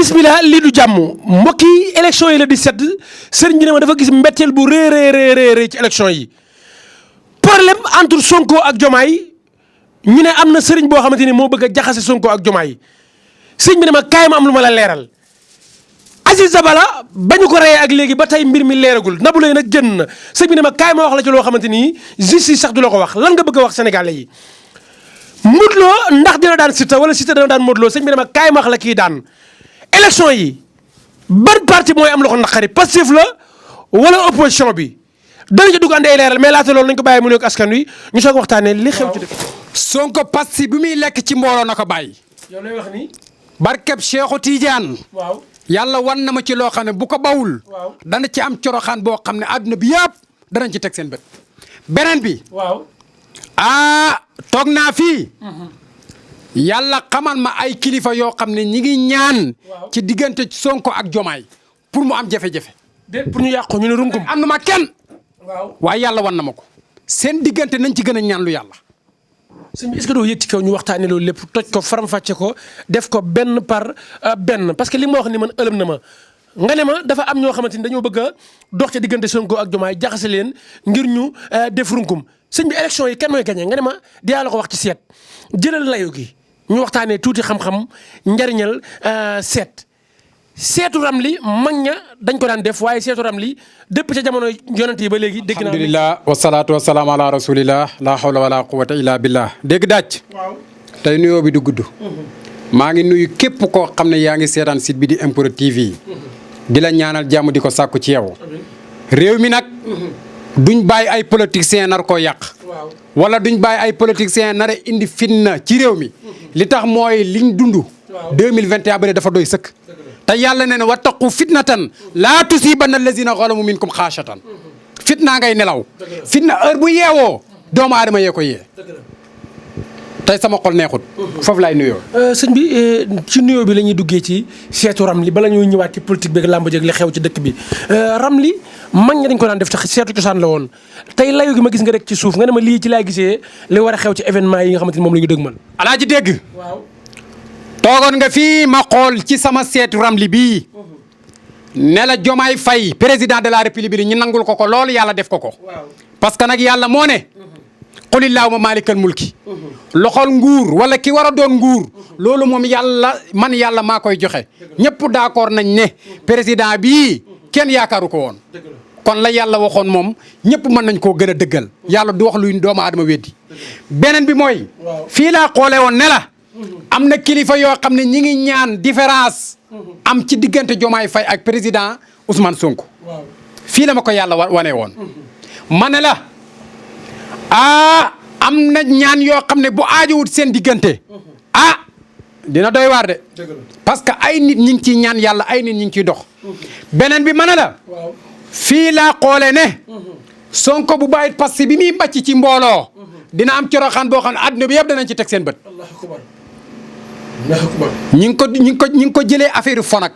bismillah lii du jàmm mbokki élection yi la 17 sëriñ bi ne ma dafa gis mbetteel bu rëy ci élection yi problème entre Sonko ak Diomaye ñu ne am na sëriñ boo xamante ni moo bëgg a jaxase Sonko ak Diomaye sëriñ bi ne ma kaay ma am lu ma la leeral Aziz Dabala ba ñu ko reyee ak léegi ba tey mbir mi leeragul Nabou Leye nag génn na sëriñ bi ne ma kaay ma wax la ci loo xamante ni justice sax du la ko wax lan nga bëgg a wax sénégalais yi Modou Lo ndax dina daan Siteu wala Siteu dina daan Modou Lo sëriñ bi ne ma kaay ma wax la kii daan élection yi ban parti mooy am lu ko naqari Pastef la wala opposition bi danañu dugg andi ay leeral mais laata loolu nañu ko bàyyi mu nekk askan wi ñu soog waxtaanee li xew ci dëkk. Sonko Pastef bi muy lekk ci mbooloo na ko bàyyi. yow lay wax ni. barkeb Cheikhou Tidiane. waaw yàlla wan na ma ci loo xam ne bu ko bawul. waaw dana ci am coroxaan boo xam ne àdduna bi yëpp danañ ci teg seen bët. beneen bi. waaw. toog naa fii. yàlla xamal ma ay kilifa yoo xam ne ñi ngi ñaan. ci diggante Sonko ak Diomaye pour mu am jafe-jafe. pour ñu yàqu ñu ne runkum. am na ma kenn. waaw waaye yàlla wan na ma ko. seen diggante nañ ci gën a ñaan lu yàlla. sëñ bi est-ce que doo yëg ci kaw ñu waxtaanee loolu lépp toj ko faram-fàcce ko def ko benn par benn parce que li ma wax ni man ëlëm na ma nga ne ma dafa am ñoo xamante ni dañoo bëgg a dox ca diggante Sonko ak Diomaye jaxase leen ngir ñu def runkum sëñ bi élection yi kenn mooy gagné nga ne ma dinaa la ko wax ci seet jëlal layu gi ñu waxtaanee tuuti xam-xam njariñal seetu ramli mag ña dañ ko daan def waaye seetu ramli dëpp ca jamono yonent yi ba léegi. dégg naa alhamdulilah wasalaatu wasalaam ala rasulillah la hawla wala quwwata illa billah dégg daaj. waaw tey nuyoo bi du gudd. maa ngi nuyu képp koo xam ne yaa ngi seetaan site bi di MPROD TV. di la ñaanal jàmm di ko sàkku ci yow. réew mi nag. duñ bàyyi ay politiciens nar koo yàq. wala duñ bàyyi ay politiciens nar a indi fitna ci réew mi. li tax mooy liñ dund. 2021 ba dafa doy sëkk. te yàlla nee na wattaqu fitnatan laa tusibanna allazina zalamu minkum xaashatan fitna ngay nelaw. fitna heure bu yeewoo doomu aadama yee ko yee. tey sama xol neexut. foofu laay nuyoo. sëñ bi ci nuyoo bi la ñuy duggee ci seetu ramli bala ñuy ñëwaat ci politique beeg làmb jeeg li xew ci dëkk bi ramli mag ñi dañ ko daan def tax seetu cosaan la woon tey layu gi ma gis nga rek ci suuf nga ne ma lii ci laa gisee li war a xew ci événement yi nga xamante ni moom la ñu dëgmal. alaaji dégg. waaw. toogoon nga fii ma xool ci sama seetu ramli bii. ne la Diomaye Faye président de la république bi ñu nangul ko loolu yàlla def ko ko. parce que nag yàlla moo ne. qulillahumma maalikal mulki. loxol nguur wala ki war a doon nguur. loolu moom yàlla man yàlla maa koy joxe. ñëpp d'accord nañ ne. président bii kenn yaakaaru ko woon. kon la yàlla waxoon moom ñëpp mën nañ koo gën a dëggal. yàlla du wax luy doomu aadama weddi. beneen bi mooy. fii laa xoolee woon ne la. am na kilifa yoo xam ne ñi ngi ñaan différence. am ci diggante Diomaye Faye ak président Ousmane Sonko. fii la ma ko yàlla wane woon. ma ne la. am na ñaan yoo xam ne bu aajowut seen diggante. dina doy waar de. parce que ay nit ñi ngi ciy ñaan yàlla ay nit ñi ngi ciy dox. beneen bi ma ne la. fii laa xoolee ne. Sonko bu bàyyi Pastef bi muy bàcc ci mbooloo. dina am coroxaan boo xam ne àdduna bi yëpp danañ ci teg seen bët. ñi ngi ko jëlee affaire fonak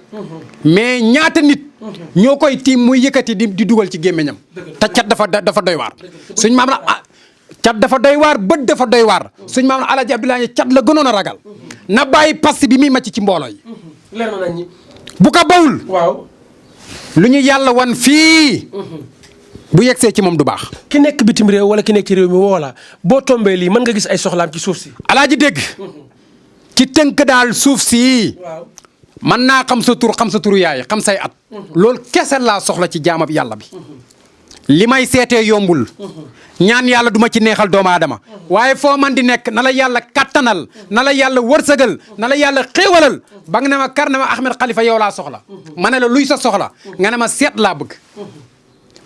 mais ñaata nit. ñoo koy tiim muy yëkkati di dugal ci gémmiñam. te cat dafa doy waar. suñ maam la cat dafa doy waar bët dafa doy waar. suñ maam la Alaaji Abdoulaye cat la gënoon a ragal. na bàyyi Pastef bi muy màcc ci mbooloo yi. leer na nañ bu ko bawul. waaw. lu ñu yàlla wan fii. bu yegsee ci moom du baax. ki nekk bitim réew wala ki nekk ci réew mi woo la boo tombee lii mën nga gis ay soxlaam ci suuf si. alaaji dégg. ci tënk daal suuf si. waaw. mën naa xam sa tur xam sa turu yaay xam say at. loolu kese laa soxla ci jaamab yàlla bi. li may seetee yombul. ñaan yàlla duma ci neexal doomu aadama. waaye foo man di nekk na la yàlla kattanal. na la yàlla wërsëgal. na la yàlla xéewalal. ba nga ne ma kar ne ma Ahmed Khalifa yow laa soxla. ma ne la luy sa soxla. nga ne ma seet laa bëgg.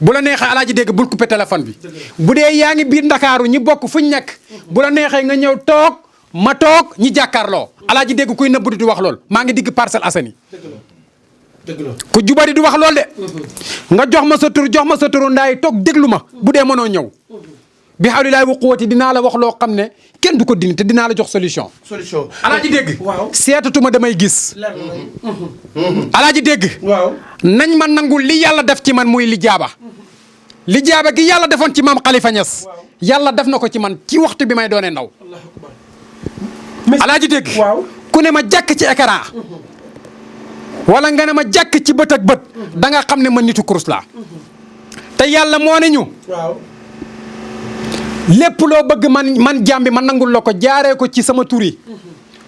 bu la neexee alaaji dégg bul coupé téléphone bi. bu dee yaa ngi biir Ndakaaru ñi bokk fu ñu nekk. bu la neexee nga ñëw toog ma toog ñi jàkkaarloo. alaaji dégg kuy nëbbu di wax lool maa ngi digg Parcelles Assainies. dëgg la ku jubari di wax lool de. nga jox ma sa tur jox ma sa turu ndaay toog déglu ma bu dee mënoo ñëw. bi hawlilaay wa quwwati dinaa la wax loo xam ne kenn du ko dindi te dinaa la jox solution. alaaji dégg. waaw seetatuma damay gis. alaaji dégg. waaw. nañ ma nangul li yàlla def ci man muy li jaaba. li jaaba gi yàlla defoon ci maam Khalifa Niass. yàlla def na ko ci man ci waxtu bi may doonee ndaw. alaaji dégg. waaw. ku ne ma jàkk ci écran wala nga ne ma jàkk ci bët ak bët da nga xam ne man nitu kurus laa te yàlla moo ne ñu waaw lépp loo bëgg man jàmbi ma nangul la ko jaaree ko ci sama tur yi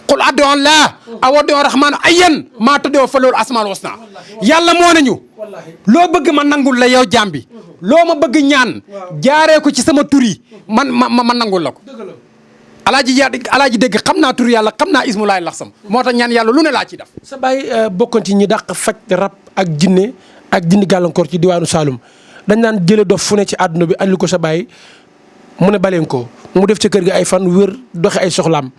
qul ad'u Allah aw ad'u Rahmaan ayyan maa tad'u fa lahu al-asmaa'ul husnaa yàlla moo nañu loo bëgg ma nangul la yow jàmbi loo ma bëgg ñaan jaaree ko ci sama tur yi ma nangul la ko alaaji dégg xam naa tur yàlla xam naa ismu laay laxsam moo tax ñaan yàlla lu ne laa ci def sa baay bokkoon ci ñi dàq faj rab ak jinne ak dindi gàllankoor ci diwaanu Saloum dañ naan jële dof fu ne ci àdduna bi andi ko sa baay mu ne baleen ko mu def ca kër gi ay fan wér doxe ay soxlaam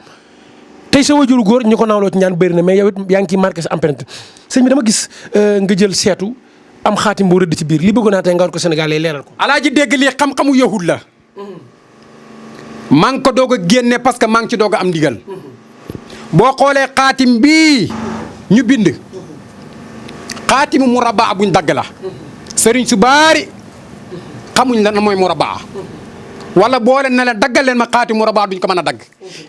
tey sa wajuru góor ñi ko naawloo ci ñaan bëri na mais yow it yaa ngi ciy marqué sa empreinte sëñ bi dama gis nga jël seetu am xaatim boo rëdd ci biir li bëggoon naa tey nga war ko Sénégal lay leeral ko. alaaji dégg lii xam-xamu yahud la maa ngi ko doog a génne parce que maa ngi ci doog a am ndigal boo xoolee xaatim bii ñu bind xaatimu murabba buñ dagg la sëriñ su baari xamuñ la na mooy murabba wala boo leen ne leen daggal leen ma xaatimu murabba duñ ko mën a dagg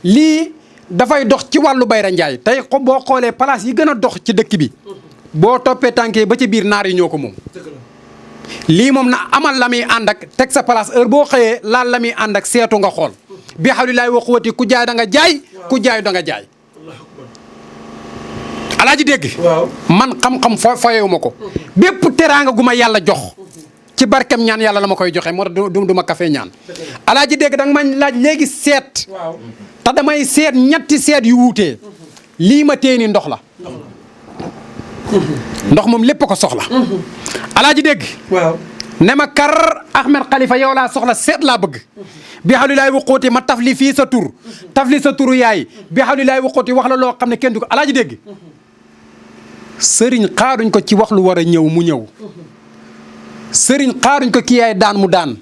lii dafay dox ci wàllu bayra njaay tey boo xoolee place yi gën a dox ci dëkk bi boo toppee tànkee ba ci biir naar yi ñoo ko moom lii moom na amal la muy ànd ak teg sa place heure boo xëyee laal la muy ànd ak seetu nga xool bi hawlillahi wa quwwati ku jaay da nga jaay ku jaay da nga jaay alaaji dégg man xam-xam fayewu ma ko bépp teraanga gu ma yàlla jox ci barkem ñaan yàlla la ma koy joxe moo tax du ma kafe ñaan alaaji dégg da nga ma laaj léegi seet te damay seet ñetti seet yu wuutee lii ma téeni ndox la ndox moom lépp ko soxla alaaji dégg ne ma kar Ahmed Khalifa yow laa soxla seet laa bëgg bi hawlillahi wa quwwati ma tafli fii sa tur tafli sa turu yaay bi hawlillahi wa quwwati wax la loo xam ne kenn du ko alaaji dégg sëriñ xaaruñ ko ci wax lu war a ñëw mu ñëw sëriñ xaaruñ ko kii yaay daan mu daan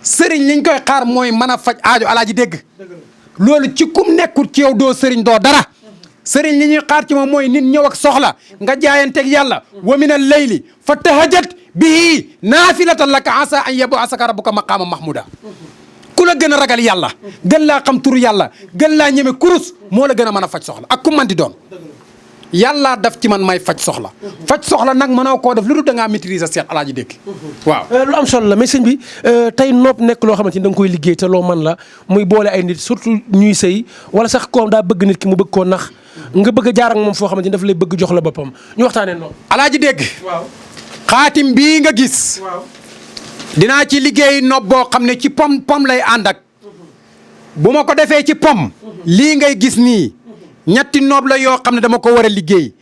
sëriñ liñ koy xaar mooy mën a faj aajo alaaji dégg loolu ci kum nekkul ci yow doo sëriñ doo dara sëriñ li ñuy xaar ci moom mooy nit ñëw ak soxla nga jaayanteeg yàlla wa min al layli fa tahajjat bihi naafilatan laka asa an yab'asaka rabbuka maqaama mahmuda ku la gën a ragal yàlla gën laa xam turu yàlla gën laa ñeme kurus moo la gën a mën a faj soxla ak ku man di doon yàlla daf ci man may faj soxla nag mënoo koo def lu dul da ngaa maîtriser seet alaaji dégg waaw lu am solo la mais sëñ bi tey nopp nekk loo xamante ni da nga koy liggéey te loo man la muy boole ay nit surtout ñuy sëy wala sax koom daa bëgg nit ki mu bëgg koo nax nga bëgg a jaar ak moom foo xamante ni daf lay bëgg jox la boppam ñu waxtaanee noonu alaaji dégg xaatim bii nga gis dinaa ci liggéey nopp boo xam ne ci pom lay ànd ak bu ma ko defee ci pom lii ngay gis nii ñetti noob la yoo xam ne dama ko war a liggéey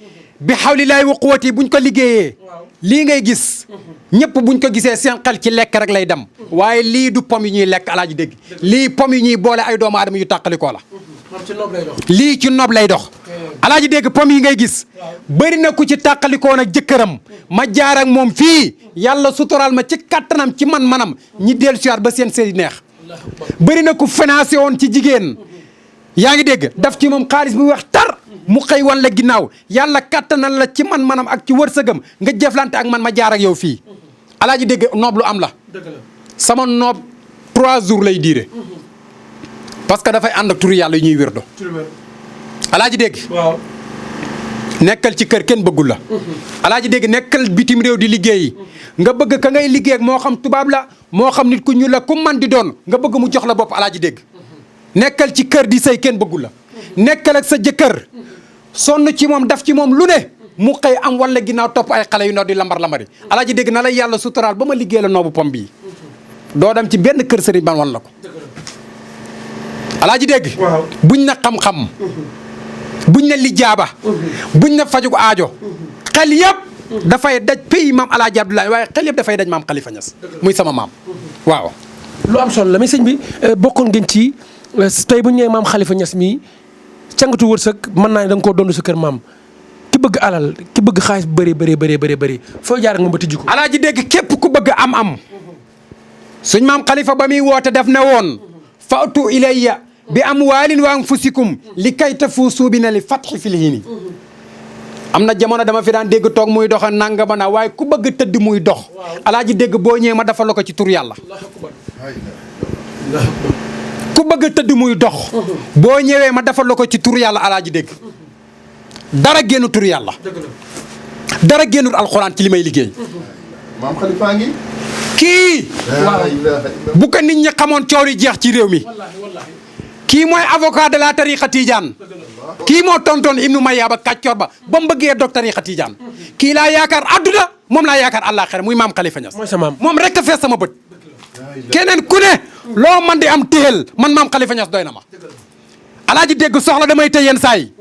bi hawlillahi wa quwwati buñ ko liggéeyee lii ngay gis ñëpp buñ ko gisee seen xel ci lekk rek lay dem waaye lii du pom yi ñuy lekk alaaji dégg lii pom yi ñuy boole ay doomu aadama yu tàqalikoo la lii ci noob lay dox alaaji dégg pom yi ngay gis bëri na ku ci tàqalikoo nag jëkkëram ma jaar ak moom fii yàlla sutural ma ci kattanam ci manam ñi dellu siwaat ba seen sëy neex bëri na ku financé woon ci jigéen yaa ngi dégg daf ci moom xaalis bu wax tar mu xëy wan la ginnaaw yàlla kattanal la ci manam ak ci wërsëgam nga jëflante ak man ma jaar ak yow fii alaaji dégg noob lu am la sama noob 3 jours lay diire parce que dafay ànd ak turu yàlla yu ñuy wérdo alaaji dégg nekkal ci kër kenn bëggul la alaaji dégg nekkal bitim réew di liggéeyi nga bëgg ka ngay liggéey ak moo xam tubaab la moo xam nit ku ñuul la ku man di doon nga bëgg mu jox la bopp alaaji dégg nekkal ci kër di sëy kenn bëggul la nekkal ak sa jëkkër sonn ci moom daf ci moom lu ne mu xëy am wala ginnaaw topp ay xale yu ndaw di lambar-lambari alaaji dégg na la yàlla suturaal ba ma liggéey la noobu pom bii doo dem ci benn kër sëriñ ban wan la ko alaaji dégg buñ na xam-xam buñ na lijaaba buñ na fajug aajo xel yëpp dafay daj pays maam alaaji Abdoulaye waaye xel yëpp dafay daj maam Khalifa Niass muy sama maam waaw lu am solo la mais sëñ bi bokkoon ngeen ci tey bu ñu nee maam Khalifa Niass mii cangatu wërsëg mën naa ne da nga koo doon sa kër maam ki bëgg alal ki bëgg xaalis bu bëri foo jaar ak moom ba tijji ko. alaaji dégg képp ku bëgg am suñ maam Khalifa ba muy woote def ne woon fa'tu ilayya bi amwaalin wa anfusikum li kay tafuusu bi na li fatxi fil hini am na jamono dama fi daan dégg toog muy dox nangama na waaye ku bëgg tëdd muy dox alaaji dégg boo ñëwee ma defal la ko ci tur yàlla. ku bëgg a tëdd muy dox boo ñëwee ma defal la ko ci tur yàlla alaaji dégg dara génn tur yàlla dara génnul alxuraan ci li may liggéey. maam Khalifa ngi. kii. bu ko nit ñi xamoon coow li jeex ci réew mi. kii mooy avocat de la tariqa Tidiane. kii moo tontoon Ibnu Mayaaba kàccoor ba mu bëggee dog tariqa Tidiane. kii laa yaakaar adduna moom laa yaakaar àllaaxira muy maam Khalifa Niass. mooy sa maam moom rek a fees sama bët. keneen ku ne loo man di am téyel man maam Khalifa Niass doy na ma. alaaji dégg soxla damay tëj yenn saa yi.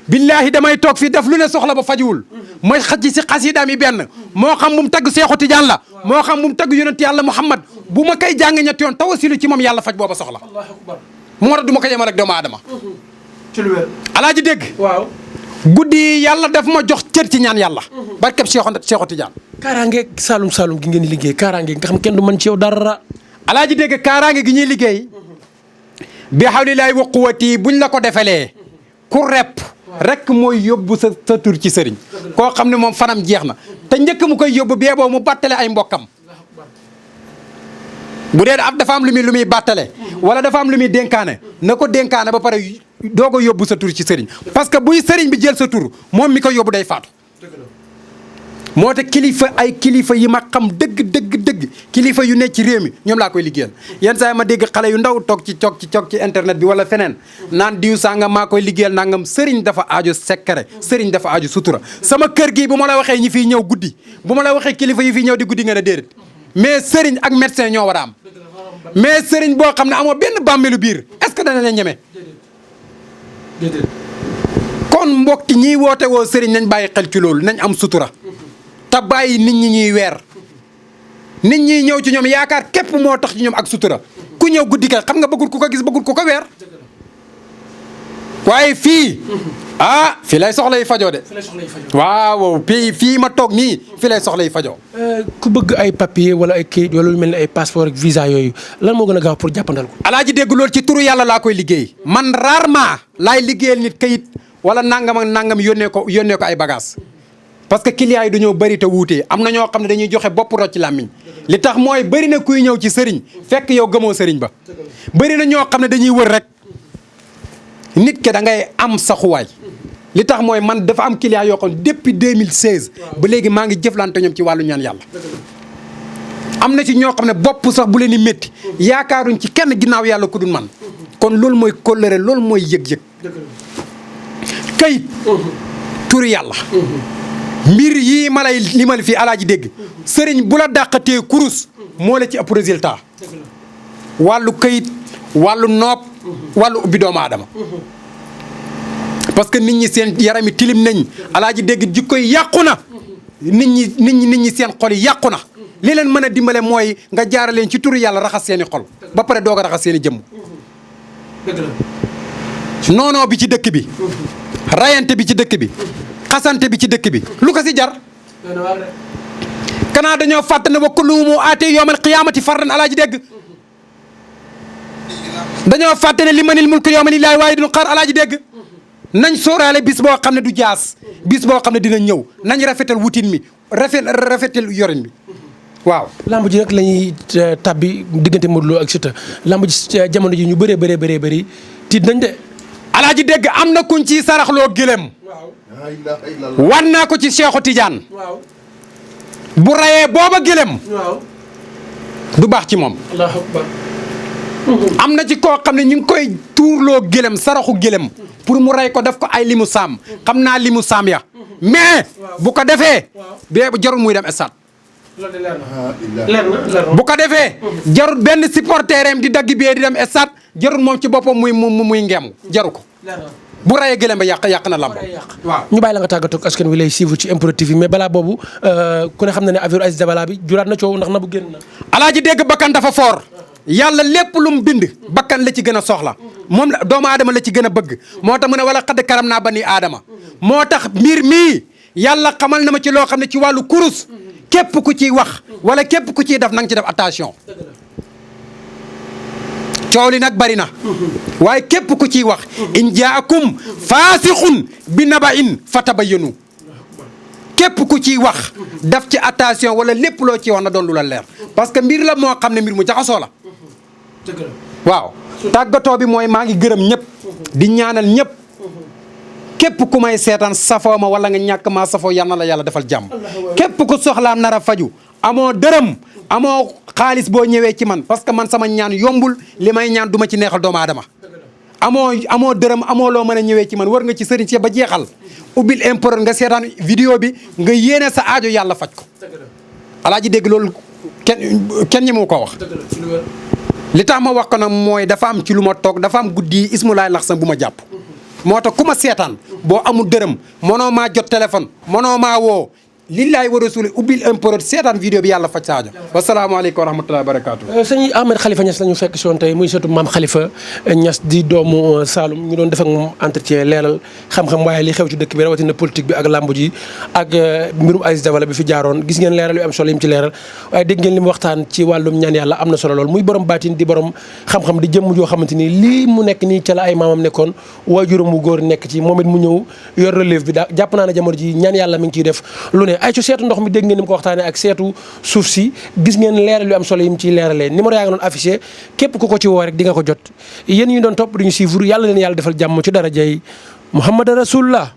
billaahi damay toog fii def lu ne soxla ba fajuwul. mooy xaj si xasidaam yi benn. moo xam bu mu tagg Seexu Tijaan la. moo xam bu mu tagg yonent yàlla Muhammad bu ma koy jàng ñetti yoon tawasilu ci moom yàlla faj booba soxla. moo tax du ma ko yemal ak doomu aadama. ci lu wér. alaaji dégg. waaw. guddi yi yàlla daf ma jox cër ci ñaan yàlla. barkeb Seexu Tijaan. kaaraange Saalum Saalum gi ngeen di liggéey kaaraange nga xam kenn du mën ci yow dara. alaaji dégg kaaraange gi ñuy liggéey. bi hawlilaay wa quwwati buñ la ko defalee. ku rep rek mooy yóbbu sa tur ci sëriñ. koo xam ne moom fanam jeex na. te njëkk mu koy yóbbu bee boo mu battale ay mbokkam. bu dee dafa am lu muy battale. wala dafa am lu muy dénkaane. na ko dénkaane ba pare doog a yóbbu sa tur ci sëriñ. parce que buy sëriñ bi jël sa tur moom mi ko yóbbu day faatu. moo tax kilifa yi ma xam dëgg kilifa yu nekk ci réew mi ñoom laa koy liggéeyal yenn saa yi ma dégg xale yu ndaw toog ci internet bi wala feneen naan diw sangam maa koy liggéeyal nangam sëriñ dafa aajo secret sëriñ dafa aajo sutura sama kër gi bu ma la waxee ñi fiy ñëw guddi bu ma la waxee kilifa yi fiy ñëw di guddi nga ne déedéet mais sëriñ ak médecin ñoo war a am mais sëriñ boo xam ne amoo benn bàmmeelu biir est-ce que dana leen ñeme kon mbokki ñiy woote woo sëriñ nañ bàyyi xel ci loolu nañ am sutura te bàyyi nit ñi ñuy weer nit ñi ñëw ci ñoom yaakaar képp moo tax ci ñoom ak sutura ku ñëw guddi kay xam nga bëggul ku ko gis bëggul ku ko weer waaye fii fii lay soxla yi fajoo de waaw fii ma toog nii fii lay soxla yi fajoo ku bëgg ay papier wala ay kayit wala lu mel ni ay passeport ak visa yooyu lan moo gën a gaaw pour jàppandal ko alaaji dégg loolu ci turu yàlla laa koy liggéey man rarement laay liggéeyal nit kayit wala nangam ak nangam yónnee ko ay bagage parce que clients yi dañoo bëri te wuute am na ñoo xam ne dañuy joxe bopp rocc ci làmmiñ li tax mooy bëri na kuy ñëw ci sëriñ fekk yow gëmoo sëriñ ba bëri na ñoo xam ne dañuy wër rek nit ke da ngay am saxuwaay li tax mooy man dafa am client yoo xam ne depuis 2016 ba léegi maa ngi jëflante ñoom ci wàllu ñaan yàlla am na ci ñoo xam ne bopp sax bu leen di métti yaakaaruñ ci kenn ginnaaw yàlla ku dul man kon loolu mooy kóllëre loolu mooy yëg-yëg kayit turu yàlla mbir yii ma lay limal fii alaaji dégg sëriñ bu la dàqatee kurus moo la ci ëpp résultat wàllu kayit wàllu nopp wàllu ubbi doomu aadama parce que nit ñi seen yaram yi tilim nañ alaaji dégg jikko yi yàqu na nit ñi seen xol yi yàqu na li leen mën a dimbale mooy nga jaara leen ci turu yàlla raxas seen i xol ba pare doog a raxas seen i jëmm noonoo bi ci dëkk bi rayante bi ci dëkk bi xasante bi ci dëkk bi lu ko si jar kanaa dañoo fàtt ne wa kulluhumu aatee yawmal qiyaamati fardan alaaji dégg dañoo fàtte ne limanil mulku yawma lillaahi waahidul qahhaar alaaji dégg nañ sóoraale bis boo xam ne du jaas bis boo xam ne dina ñëw nañ rafetal wutin mi rafetal yorin mi waaw lamb ji nag la ñuy tabbi diggante Modou Lo ak Siteu lamb ji jamono ji ñu bëree tiit nañ de alaaji dégg am na kuñ ci saraxloo gëlëm wan naa ko ci Seexu Tijaan bu rayee booba gëlëm du baax ci moom am na ci koo xam ne ñu ngi koy tuurloo gëlëm saraxu gëlëm pour mu rey ko def ko ay limu saam xam naa limu saam ya mais bu ko defee bee jarul muy dem stade bu ko defee jarul benn supporteram di dagg bee di dem stade jarul moom ci boppam muy ngeemu jaru ko bu rayee gëlëm ba yàq na lamb waaw ñu bàyyi la nga tàggatoo ak askan wi lay suivre ci MPROD TV mais balaa boobu ku ne xam na ne affaire Aziz Dabala bi juraat na coow ndax na bu génn na alaaji dégg bakkan dafa foor yàlla lépp lu mu bind bakkan la ci gën a soxla moom la doomu aadama la ci gën a bëgg moo tax mu ne wala xadd karam naa bani aadama moo tax mbir mii yàlla xamal na ma ci loo xam ne ci wàllu kurus képp ku ciy wax wala képp ku ciy def na nga ci def attention coow li nag bari na waaye képp ku ciy wax in jaakum faasixun bi naba'in fatabayyanu képp ku ciy wax daf ci attention wala lépp loo ciy wax na doon lu la leer parce que mbir la moo xam ne mbir mu jaxasoo la waaw tàggatoo bi mooy maa ngi gërëm ñëpp di ñaanal ñëpp képp ku may seetaan safoo ma wala nga ñàkk maa safoo yal na la yàlla defal jàmm képp ku soxlaam nar a faju amoo dërëm amoo xaalis boo ñëwee ci man parce que man sama ñaan yombul li may ñaan duma ci neexal doomu aadama amoo dërëm amoo loo mën a ñëwee ci man war nga ci sëriñ si ba jeexal ubbil import nga seetaan vidéo bi nga yéene sa aajo yàlla faj ko alaaji dégg loolu kenn ñi mu ko wax li tax ma wax ko nag mooy dafa am ci lu ma toog dafa am guddi ismulaay lax sam bu ma jàpp moo tax ku ma seetaan boo amul dërëm mënoo maa jot téléphone mënoo maa woo lillaay wa rasuli ubbil import seetaan vidéo bi yàlla faj saajo wasalaamaaleykum wa rahmatullahi wa barakaatu. sëñ Ahmed Khalifa Niass la ñu fekk si woon tey muy surtout maam Khalifa Niass di doomu Saloum ñu doon def ak moom entretien leeral xam-xam waaye li xew ci dëkk bi rawatina politique bi ak lambu ji ak mbirum Aziz Dabala bi fi jaaroon gis ngeen leeral yu am solo yi mu ci leeral waaye dégg ngeen li mu waxtaan ci wàllum ñaan yàlla am na solo lool muy borom baatin di borom xam-xam di jëmm joo xamante ni lii mu nekk nii ca la ay maamam nekkoon waajuram mu góor nekk ci moom it mu ñëw yor relève bi daa jàpp naa ne jamono ji ñaan yàlla mi ngi ciy def lu ne ay ci seetu ndox mi dégg ngeen ni mu ko waxtaanee ak seetu suuf si gis ngeen leeral yu am solo yi mu ciy leeralee numéro yaa ngi doon affiché képp ku ko ci woo rek di nga ko jot yéen ñu doon topp duñu suivre yàlla leen yàlla defal jàmm ci darajay Muhammad Rasulullah